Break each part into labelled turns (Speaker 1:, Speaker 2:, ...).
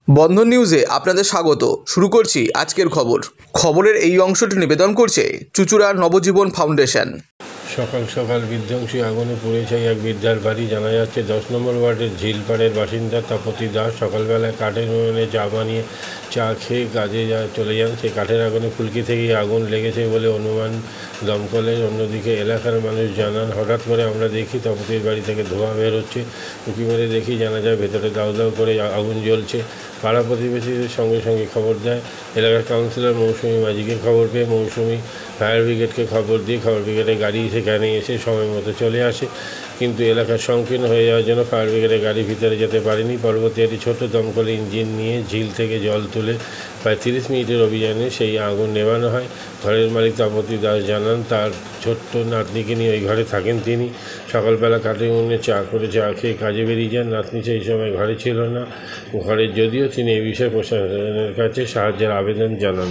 Speaker 1: বন্ধন নিউজে আপনাদের স্বাগত। শুরু করছি আজকের খবরের এই অংশটি নিবেদন করছে চুচুড়া নবজীবন ফাউন্ডেশন।
Speaker 2: সকাল সকাল বিধ্বংসী আগুনে পুড়েছে এক বৃদ্ধার বাড়ি। জানা যাচ্ছে 10 নম্বর ওয়ার্ডের ঝিলপাড়ের বাসিন্দা তাপতি দাস সকালবেলায় কাঠের উনুনে চা বানিয়ে চা খেয়ে কাজে চলে যান। সেই কাঠের আগুনে ফুলকি থেকেই আগুন লেগেছে বলে অনুমান দমকলের। অন্যদিকে এলাকার মানুষ জানান, হঠাৎ করে আমরা দেখি তাপতির বাড়ি থেকে ধোঁয়া বের হচ্ছে। উঁকি মেরে দেখি জানা যায় ভেতরে দাউ দাউ করে আগুন জ্বলছে। পাড়া প্রতিবেশীদের সঙ্গে সঙ্গে খবর দেয়। এলাকার কাউন্সিলর মৌসুমী মাঝিকে খবর পেয়ে মৌসুমী ফায়ার ব্রিগেডকে খবর দিয়ে ফায়ার ব্রিগেডের গাড়ি সেখানে এসে সময় মতো চলে আসে, কিন্তু এলাকা সংকীর্ণ হয়ে যাওয়ার জন্য ফায়ার ব্রিগেডের গাড়ি ভিতরে যেতে পারেনি। পরবর্তী একটি ছোট দমকল ইঞ্জিন নিয়ে ঝিল থেকে জল তুলে প্রায় 30 মিনিটের অভিযানে সেই আগুন নেভানো হয়। ঘরের মালিক তাপতি দাস জানান, তার ছোট্ট নাতনিকে নিয়ে ওই ঘরে থাকেন তিনি। সকালবেলা কাঠের উনুনে চা খেয়ে কাজে বেরিয়ে যান। নাতনি সেই সময় ঘরে ছিল না ঘরে, যদিও তিনি এই বিষয়ে প্রশাসনের কাছে সাহায্যের আবেদন জানান।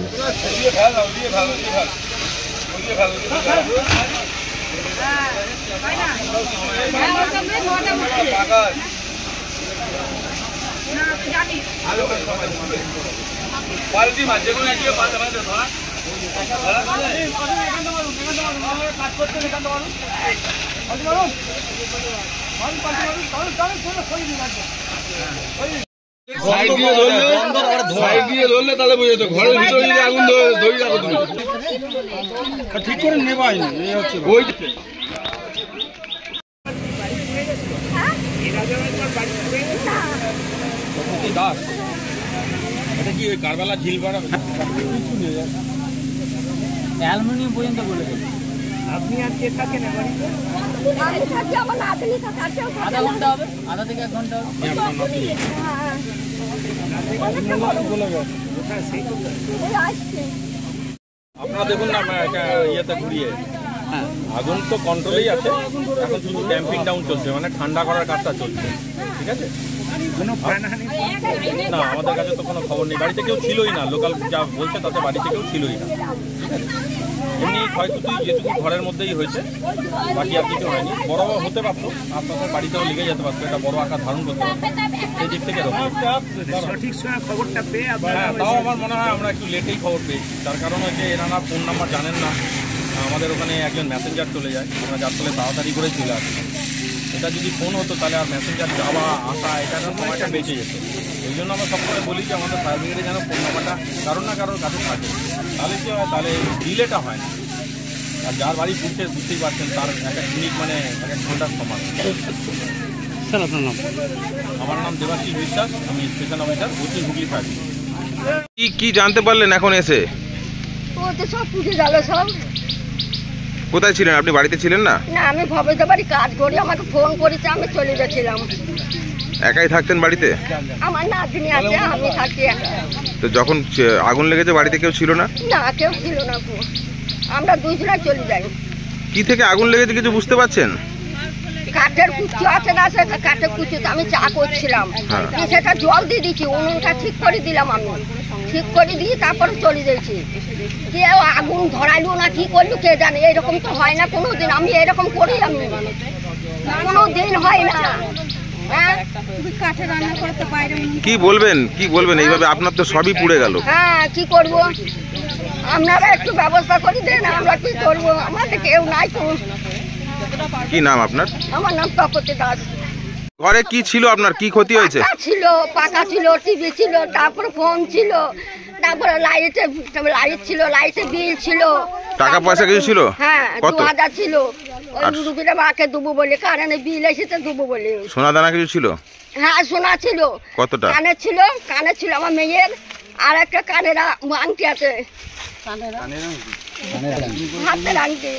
Speaker 3: সাইড দিয়ে ধরলে তাহলে বুঝে তো ঘরের ভিতরে যদি আগুন ধরে রাখো তুমি ঠিক করে নেবাই না। এই হচ্ছে ওই দাস, এটা কি ওই কারবালা ঝিল পাড়া
Speaker 4: অ্যালুমিনিয়াম পর্যন্ত বলে দেন।
Speaker 5: আপনি আর কে থাকেন বাড়িতে? আমি থাকি, আমার নাতনি থাকে।
Speaker 4: আধা ঘন্টা হবে, আধা থেকে 1 ঘন্টা হবে।
Speaker 3: আপনারা দেখুন না একটা ইয়েতে ঘুরিয়ে, আগুন তো কন্ট্রোলেই আছে, এখন শুধু ড্যাম্পিং ডাউন চলছে, মানে ঠান্ডা করার কাজটা চলছে। ঠিক আছে, না আমাদের কাছে তো কোনো খবর নেই, বাড়িতে কেউ ছিলই না। লোকাল যা বলছে তাতে বাড়িতে কেউ ছিলই না। এমনি ক্ষয়ক্ষতি যেটুকু ঘরের মধ্যেই হয়েছে, বাকি আর কিছু হয়নি। বড় হতে পারতো, আপনাদের বাড়িতেও লেগে যেতে পারতো, এটা বড় আকার ধারণ করতে পারতো। সেই দিক থেকে
Speaker 5: সঠিক সময় খবরটা পেয়ে
Speaker 3: হ্যাঁ, তাও আমার মনে হয় আমরা একটু লেটেই খবর পেয়েছি। তার কারণ হচ্ছে এনারা ফোন নাম্বার জানেন না। আমাদের ওখানে একজন মেসেঞ্জার চলে যায়, আমরা যার ফলে তাড়াতাড়ি করে চলে আসি। এটা যদি ফোন হতো তাহলে আর মেসেঞ্জার যাওয়া আসা এটা সময়টা বেঁচে যেত। এই জন্য আমরা সবসময় বলি যে আমাদের ফায়ার ব্রিগেডে যেন ফোন নাম্বারটা কারোর না কারোর কাছে থাকে, তাহলে কী হয়, তাহলে ডিলেটা হয় না। আর যার বাড়ি ঘুরছে বুঝতেই পারছেন, তার 1 মিনিট মানে 1 ঘন্টার সমান।
Speaker 4: স্যার আপনার নাম?
Speaker 3: আমার নাম দেবাশিস বিশ্বাস, আমি স্টেশন অফিসার, উত্তর হুগলি ফায়ার।
Speaker 1: কি জানতে পারলেন এখন এসে?
Speaker 5: ও তো সব পুড়ে গেল সব।
Speaker 1: কোথায় ছিলেন আপনি? বাড়িতে ছিলেন না?
Speaker 5: না, আমি ভবেতে বাড়ি কাজ করি, আমাকে ফোন করেছে, আমি চলে গেছিলাম।
Speaker 1: একাই থাকতেন বাড়িতে?
Speaker 5: আমার নাতনি আছে, আমি থাকি একা।
Speaker 1: তো যখন আগুন লেগেছে বাড়িতে কেউ ছিল না?
Speaker 5: না, কেউ ছিল না, আমরা দুজনে চলে যাই।
Speaker 1: কি থেকে আগুন লেগেছে কিছু বুঝতে পারছেন?
Speaker 5: কাঠের কুচু আছে না, সেটা কাঠের কুচুতে আমি চা করছিলাম, সেটা জল দিয়ে দিচ্ছি, উনুনটা ঠিক করে দিলাম। আমি ঠিক করে দিয়ে তারপরে চলে যাচ্ছি। কেউ আগুন ধরাইলো না কি করলো কে জানে, এরকম তো হয় না কোনোদিন। আমি এরকম করি, আমি কোনোদিন হয় না। কাঠে রান্না করতে বাইরে
Speaker 1: কি বলবেন এইভাবে? আপনার তো সবই পুড়ে গেল।
Speaker 5: হ্যাঁ, কি করবো, আপনারা একটু ব্যবস্থা করে দেন, আমরা কি করবো, আমাদের কেউ নাই তো।
Speaker 1: কি নাম আপনার?
Speaker 5: আমার নাম তাপতি দাস।
Speaker 1: ঘরে কি ছিল আপনার? কি ক্ষতি হয়েছে?
Speaker 5: পাকা ছিল, টিভি ছিল, তারপরে ফোন ছিল, তারপরে লাইট ছিল, লাইটে বিল ছিল।
Speaker 1: টাকা পয়সা কিছু ছিল?
Speaker 5: হ্যাঁ,
Speaker 1: কত?
Speaker 5: 2000 ছিল। ওই রুগীরা মাকে দেবো বলে, কারণে বিল এসেছে দেবো বলে।
Speaker 1: সোনা দানা কিছু ছিল?
Speaker 5: হ্যাঁ, সোনা ছিল।
Speaker 1: কতটা?
Speaker 5: কানে ছিল আমার মেয়ের, আর একটা কানের আংটি আছে, হাতের আংটি।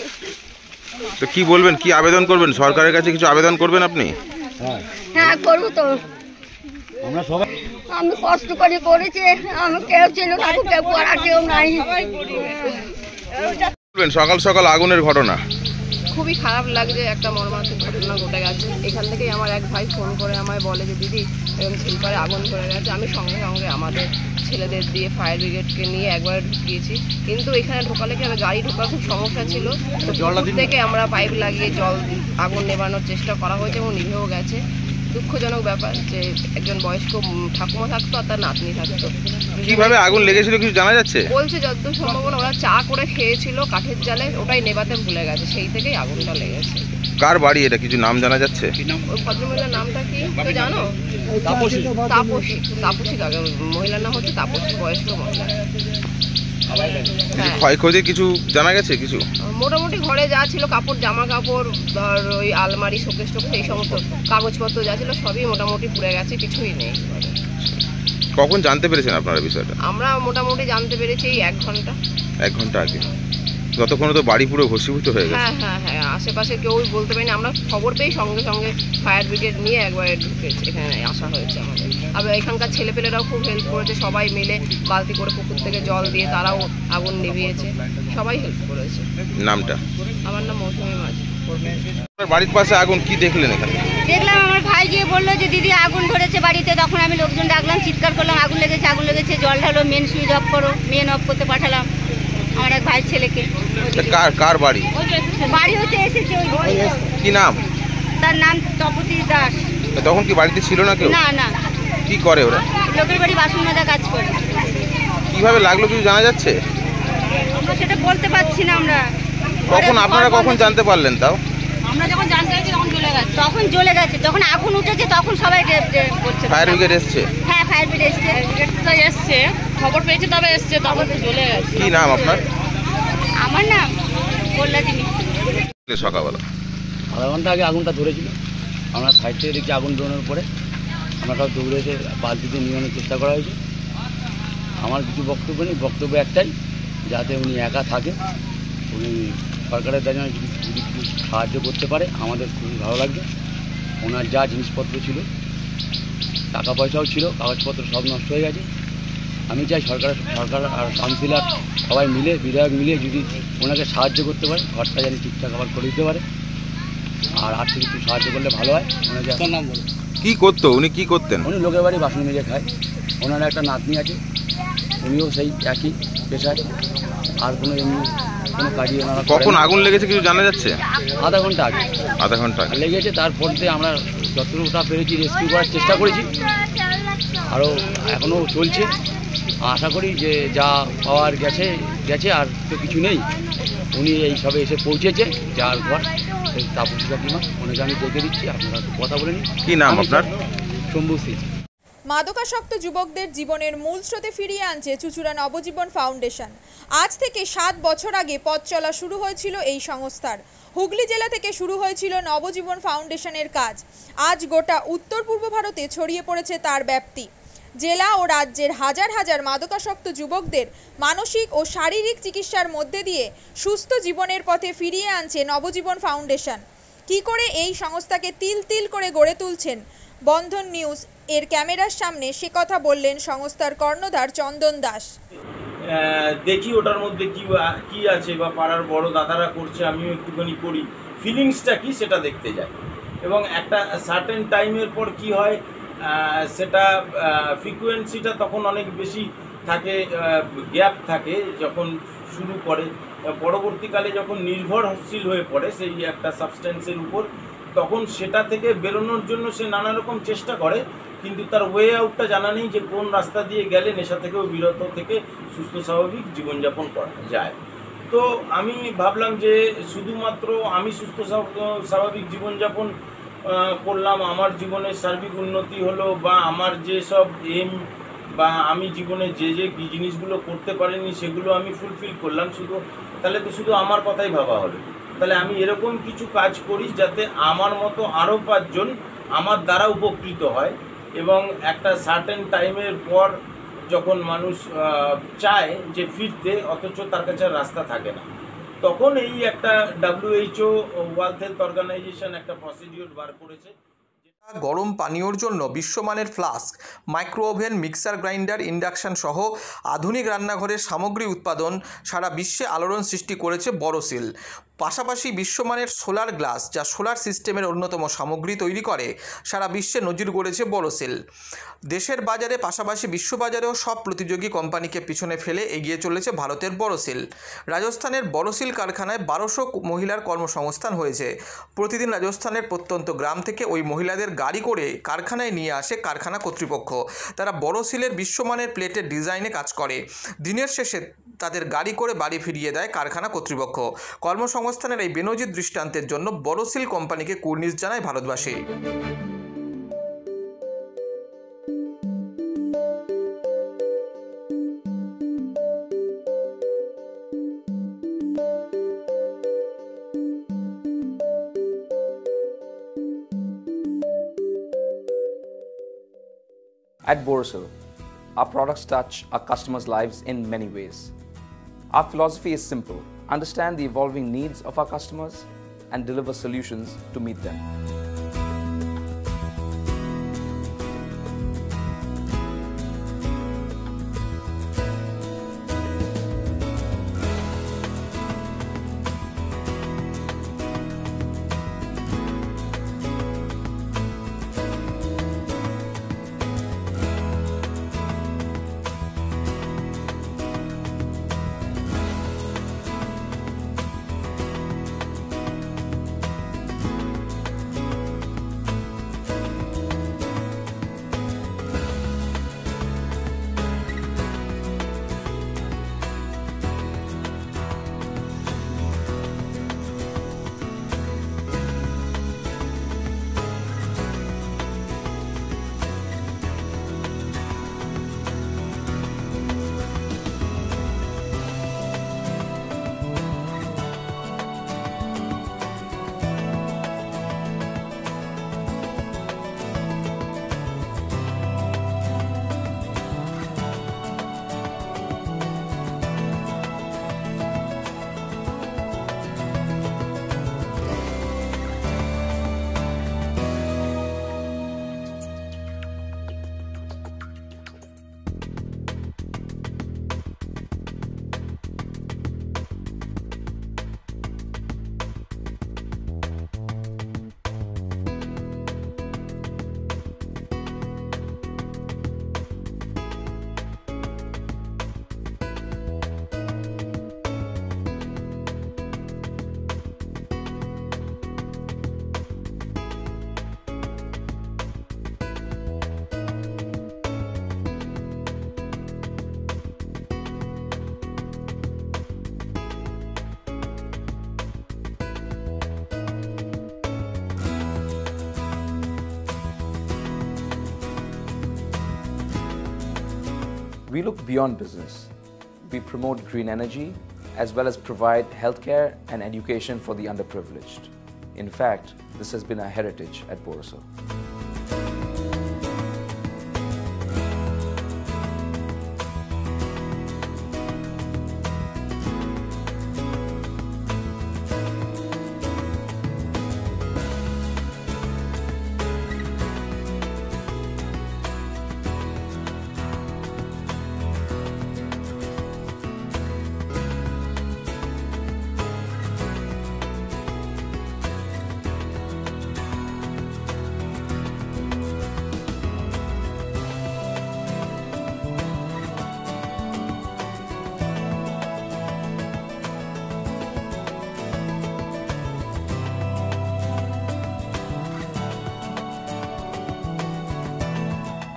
Speaker 1: তো কি বলবেন, কি আবেদন করবেন? সরকারের কাছে কিছু আবেদন করবেন আপনি?
Speaker 5: হ্যাঁ, করবো তো। আমি কষ্ট করে করেছি, আমি কেউ ছিল না, কেউ পড়ার কেউ নাই।
Speaker 1: সকাল সকাল আগুনের ঘটনা
Speaker 6: খুবই খারাপ লাগছে, একটা মর্মান্তিক ঘটনা ঘটে গেছে। এখান থেকেই আমার এক ভাই ফোন করে আমায় বলে যে দিদি এরকম ঝিলপাড়ে আগুন ধরে গেছে। আমি সঙ্গে সঙ্গে আমাদের ছেলেদের দিয়ে ফায়ার ব্রিগেডকে নিয়ে একবার ঢুকিয়েছি, কিন্তু এখানে ঢোকালে কি হবে, গাড়ি ঢোকার খুব সমস্যা ছিল। তো থেকে আমরা পাইপ লাগিয়ে আগুন নেভানোর চেষ্টা করা হয়েছে এবং নিভেও গেছে। দুঃখজনক ব্যাপার যে একজন বয়স্ক ঠাকুমা থাকতো আর তার নাতনি থাকতো।
Speaker 1: কিভাবে আগুন লেগেছিল কিছু জানা যাচ্ছে?
Speaker 6: বলছে যতদূর সম্ভব ওরা চা করে খেয়েছিল কাঠের জালে, ওটাই নেভাতে ভুলে গেছে, সেই থেকেই আগুনটা লেগেছে।
Speaker 1: কার বাড়ি এটা কিছু নাম জানা যাচ্ছে?
Speaker 6: ওই ভদ্রমহিলার নামটা কি তো জানো? তাপসী। তাপসী কাকে মহিলার নাম হচ্ছে তাপসী, বয়স্ক মহিলা। হ্যাঁ,
Speaker 1: ক্ষয়ক্ষতি কিছু জানা গেছে কিছু?
Speaker 6: মোটামুটি ঘরে যা ছিল কাপড় জামা কাপড়, ধর ওই আলমারি শোকেস টোকেস এই সমস্ত কাগজপত্র যা ছিল সবই মোটামুটি পুড়ে গেছে, কিছুই নেই।
Speaker 1: কখন জানতে পেরেছেন আপনারা বিষয়টা?
Speaker 6: আমরা মোটামুটি জানতে পেরেছি এই 1 ঘন্টা।
Speaker 1: 1 ঘন্টা আগে। যতক্ষণ তো বাড়ি পুরো ভস্মীভূত হয়ে গেছে।
Speaker 6: হ্যাঁ, আশেপাশে কেউই বলতে পারিনি। আমরা খবর পেয়ে সঙ্গে সঙ্গে ফায়ার ব্রিগেড নিয়ে একবারে ঢুকেছে, এখানে আসা হয়েছে আমাদের। আবার এখানকার ছেলেপেলেরাও খুব হেল্প করেছে, সবাই মিলে বালতি করে পুকুর থেকে জল দিয়ে তারাও আগুন নিভিয়েছে, সবাই হেল্প করেছে।
Speaker 1: নামটা?
Speaker 6: আমার নাম মৌসুমী মাঝি।
Speaker 1: আপনার বাড়ির পাশে আগুন, কি দেখলেন এখানে?
Speaker 5: দেখলাম আমার ভাই গিয়ে বললো যে দিদি আগুন ধরেছে বাড়িতে, তখন আমি লোকজন ডাকলাম, চিৎকার করলাম আগুন লেগেছে, জল ঢালো, মেন সুইচ অফ করো, মেন অফ করতে পাঠালাম আমার এক ভাইয়ের ছেলেকে।
Speaker 1: কার বাড়ি?
Speaker 5: বাড়ি হতে এসেছে ওই,
Speaker 1: কি নাম?
Speaker 5: তার নাম তপতি দাস।
Speaker 1: তখন কি বাড়িতে ছিল না কেউ?
Speaker 5: না,
Speaker 1: কি করে ওরা?
Speaker 5: লোকের বাড়ি বাসন মাজা কাজ করে।
Speaker 1: কিভাবে লাগলো কিছু জানা যাচ্ছে?
Speaker 5: আমরা সেটা বলতে পারছি না।
Speaker 1: আপনারা কখন জানতে পারলেন তাও?
Speaker 5: আমরা যখন জানতে পেরেছি তখন জ্বলে গেছে, যখন আগুন উঠেছে তখন সবাই করছে।
Speaker 1: ফায়ার ব্রিগেড এসছে?
Speaker 5: হ্যাঁ, ফায়ার ব্রিগেড এসছে, খবর পেয়েছে তবে এসছে, তখন জ্বলে গেছে।
Speaker 1: কি নাম আপনার?
Speaker 5: আমার নাম কল্যাণী।
Speaker 1: সকালবেলা
Speaker 7: 1/2 ঘন্টা আগে আগুনটা ধরেছিল। আমরা সাইড থেকে দেখছি আগুন বেরোনোর পরে আমরা সব দৌড়ে এসে বালতিতে নিয়ে চেষ্টা করা হয়েছে। আমার কিছু বক্তব্য নেই, বক্তব্য একটাই, যাতে উনি একা থাকে, উনি সরকারের দ্বারা যদি কিছু সাহায্য করতে পারে আমাদের খুবই ভালো লাগবে। ওনার যা জিনিসপত্র ছিল, টাকা পয়সাও ছিল, কাগজপত্র সব নষ্ট হয়ে গেছে। আমি চাই সরকার আর কাউন্সিলর সবাই মিলে, বিধায়ক মিলে যদি ওনাকে সাহায্য করতে পারে, ঘরটা যেন ঠিকঠাক আবার করে দিতে পারে, আর আর্থিক একটু সাহায্য করলে ভালো হয়। ওনাকে
Speaker 1: কি করতো? উনি কি করতেন?
Speaker 7: উনি লোকের বাড়ি বাসন মেজে খায়। ওনার একটা নাতনি আছে, উনিও সেই একই পেশায়, আর কোনো এমনি কোনো কাজই ওনারা।
Speaker 1: কখন আগুন লেগেছে কিছু জানা যাচ্ছে?
Speaker 7: 1/2 ঘন্টা আগে।
Speaker 1: 1/2 ঘন্টা
Speaker 7: লেগেছে। তারপর দিয়ে আমরা যতটা পেরেছি রেস্কিউ করার চেষ্টা করেছি, আরও এখনও চলছে। আশা করি যে যা পাওয়ার গেছে আর তো কিছু নেই। উনি এই সবে এসে পৌঁছেছে, যার ঘর এই তাপসী কাকিমা, ওনাকে আমি ডেকে দিচ্ছি, আপনারা কথা বলে নিন।
Speaker 1: কি নাম আপনার?
Speaker 7: শম্ভু সিং।
Speaker 8: মাদকাসক্ত যুবকদের জীবনের মূল স্রোতে ফিরিয়ে আনছে চুঁচুড়া নবজীবন ফাউন্ডেশন। আজ থেকে 7 বছর আগে পথ চলা শুরু হয়েছিল এই সংস্থার। হুগলি জেলা থেকে শুরু হয়েছিল নবজীবন ফাউন্ডেশনের কাজ। আজ গোটা উত্তর পূর্ব ভারতে ছড়িয়ে পড়েছে তার ব্যাপ্তি। জেলা ও রাজ্যের হাজার হাজার মাদকাসক্ত যুবকদের মানসিক ও শারীরিক চিকিৎসার মধ্যে দিয়ে সুস্থ জীবনের পথে ফিরিয়ে আনছে নবজীবন ফাউন্ডেশন। কী করে এই সংস্থাকে তিল তিল করে গড়ে তুলছেন বন্ধন নিউজ এর ক্যামেরার সামনে, সে কথা বললেন সংস্থার কর্ণধার চন্দন দাস।
Speaker 9: দেখি ওটার মধ্যে কি আছে, বা পাড়ার বড় দাদারা করছে, আমিও একটুখানি করি, ফিলিংসটা কি সেটা দেখতে যাই। এবং একটা সার্টেন টাইমের পর কি হয়, সেটা ফ্রিকোয়েন্সিটা তখন অনেক বেশি থাকে, গ্যাপ থাকে যখন শুরু করে, পরবর্তীকালে যখন নির্ভরশীল হয়ে পড়ে সেই একটা সাবস্টেন্সের উপর, তখন সেটা থেকে বেরোনোর জন্য সে নানা রকম চেষ্টা করে, কিন্তু তার ওয়ে আউটটা জানা নেই যে কোন রাস্তা দিয়ে গেলে নেশা থেকেও বিরত থেকে সুস্থ স্বাভাবিক জীবনযাপন করা যায়। তো আমি ভাবলাম যে শুধুমাত্র আমি সুস্থ স্বাভাবিক জীবনযাপন করলাম, আমার জীবনের সার্বিক উন্নতি হলো, বা আমার যেসব এম বা আমি জীবনে যে জিনিসগুলো করতে পারিনি সেগুলো আমি ফুলফিল করলাম, তাহলে তো শুধু আমার কথাই ভাবা হলো। তাহলে আমি এরকম কিছু কাজ করি যাতে আমার মতো আরও 5 জন আমার দ্বারা উপকৃত হয়, এবং একটা সার্টেন টাইমের পর যখন মানুষ চায় যে ফিরতে, অথচ তার কাছে রাস্তা থাকে না, তখন এই একটা WHO ওয়ার্ল্ড হেলথ অর্গানাইজেশন একটা প্রসিডিওর বার করেছে।
Speaker 1: গরম পানীয়র জন্য বিশ্বমানের flask, micro oven, mixer grinder, induction সহ আধুনিক রান্নাঘরের সামগ্রী উৎপাদন সারা বিশ্বে আলোড়ন সৃষ্টি করেছে বড়সিল। পাশাপাশি বিশ্বমানের সোলার গ্লাস, যা সোলার সিস্টেমের অন্যতম সামগ্রী তৈরি করে, সারা বিশ্বে নজির গড়েছে বোরোসিল। দেশের বাজারে পাশাপাশি বিশ্ববাজারেও সব প্রতিযোগী কোম্পানিকে পিছনে ফেলে এগিয়ে চলেছে ভারতের বোরোসিল। রাজস্থানের বোরোসিল কারখানায় 1200 মহিলার কর্মসংস্থান হয়েছে। প্রতিদিন রাজস্থানের প্রত্যন্ত গ্রাম থেকে ওই মহিলাদের গাড়ি করে কারখানায় নিয়ে আসে কারখানা কর্তৃপক্ষ। তারা বোরোসিলের বিশ্বমানের প্লেটের ডিজাইনে কাজ করে। দিনের শেষে তাদের গাড়ি করে বাড়ি ফিরিয়ে দেয় কারখানা কর্তৃপক্ষ। কর্মসংস্থানের এই বেনজির দৃষ্টান্তের জন্য বোরোসিল কোম্পানিকে কুর্নিশ জানায় ভারতবাসী।
Speaker 10: At Borosil, our products touch our customers' lives in many ways. Our philosophy is simple: understand the evolving needs of our customers and deliver solutions to meet them. We look beyond business. We promote green energy as well as provide healthcare and education for the underprivileged. In fact, this has been our heritage at Borosil.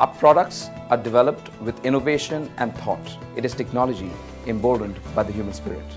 Speaker 10: Our products are developed with innovation and thought. It is technology emboldened by the human spirit.